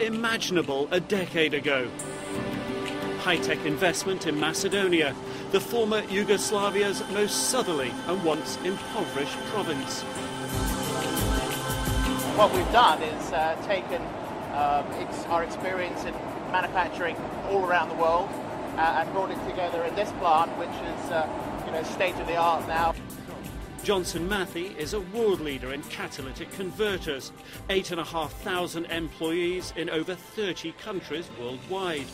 unimaginable a decade ago. High-tech investment in Macedonia, the former Yugoslavia's most southerly and once impoverished province. What we've done is taken our experience in manufacturing all around the world and brought it together in this plant, which is state-of-the-art now. Johnson Matthey is a world leader in catalytic converters, 8,500 employees in over 30 countries worldwide.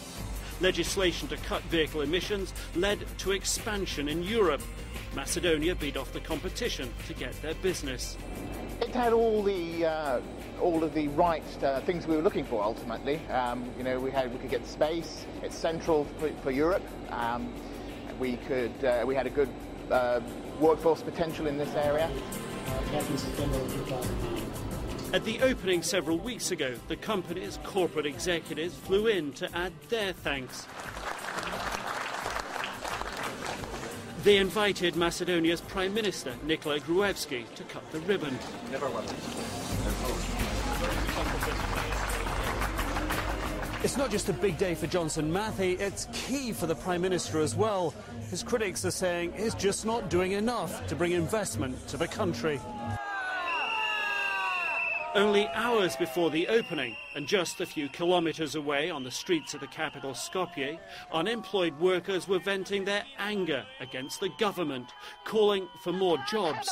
Legislation to cut vehicle emissions led to expansion in Europe. Macedonia beat off the competition to get their business. It had all of the right things we were looking for. Ultimately, we could get space. It's central for Europe. We had a good workforce potential in this area. At the opening several weeks ago, the company's corporate executives flew in to add their thanks. They invited Macedonia's Prime Minister, Nikola Gruevski, to cut the ribbon. It's not just a big day for Johnson Matthey, it's key for the Prime Minister as well. His critics are saying he's just not doing enough to bring investment to the country. Only hours before the opening, and just a few kilometres away on the streets of the capital Skopje, unemployed workers were venting their anger against the government, calling for more jobs.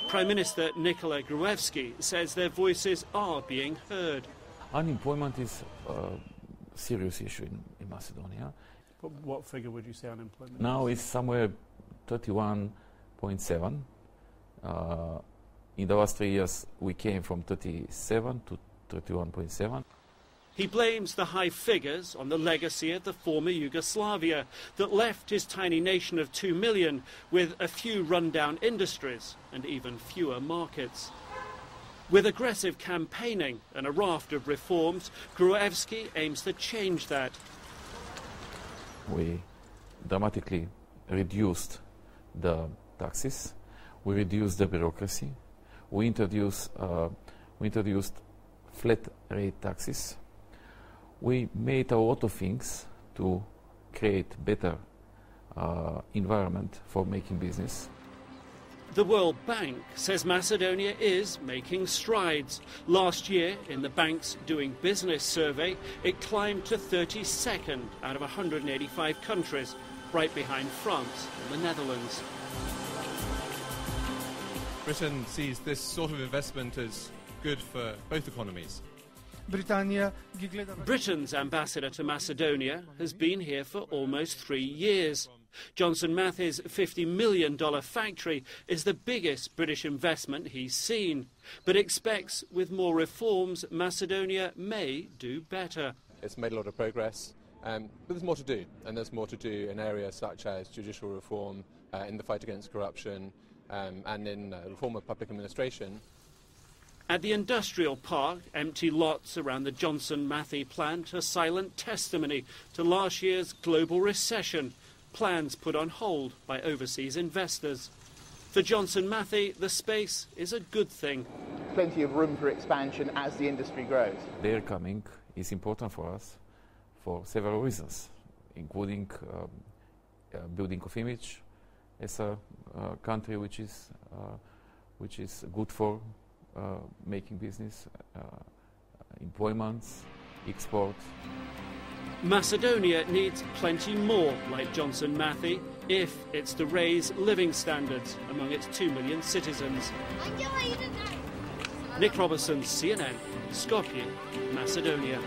Prime Minister Nikola Gruevski says their voices are being heard. Unemployment is a serious issue in Macedonia. But what figure would you say unemployment now is? It's somewhere 31.7. In the last 3 years, we came from 37 to 31.7. He blames the high figures on the legacy of the former Yugoslavia that left his tiny nation of 2 million with a few rundown industries and even fewer markets. With aggressive campaigning and a raft of reforms, Gruevski aims to change that. We dramatically reduced the taxes, we reduced the bureaucracy, we introduced flat rate taxes. We made a lot of things to create better environment for making business. The World Bank says Macedonia is making strides. Last year, in the bank's Doing Business survey, it climbed to 32nd out of 185 countries, right behind France and the Netherlands. Britain sees this sort of investment as good for both economies. Britain's ambassador to Macedonia has been here for almost 3 years. Johnson Matthey's $50 million factory is the biggest British investment he's seen, but expects with more reforms Macedonia may do better. It's made a lot of progress, but there's more to do, and there's more to do in areas such as judicial reform, in the fight against corruption, and in reform of public administration. At the industrial park, empty lots around the Johnson Matthey plant are silent testimony to last year's global recession, plans put on hold by overseas investors. For Johnson Matthey, the space is a good thing. Plenty of room for expansion as the industry grows. Their coming is important for us for several reasons, including building of image as a country which is good for making business, employment, export. Macedonia needs plenty more like Johnson Matthey if it's to raise living standards among its 2 million citizens. Nick Robertson, CNN, Skopje, Macedonia.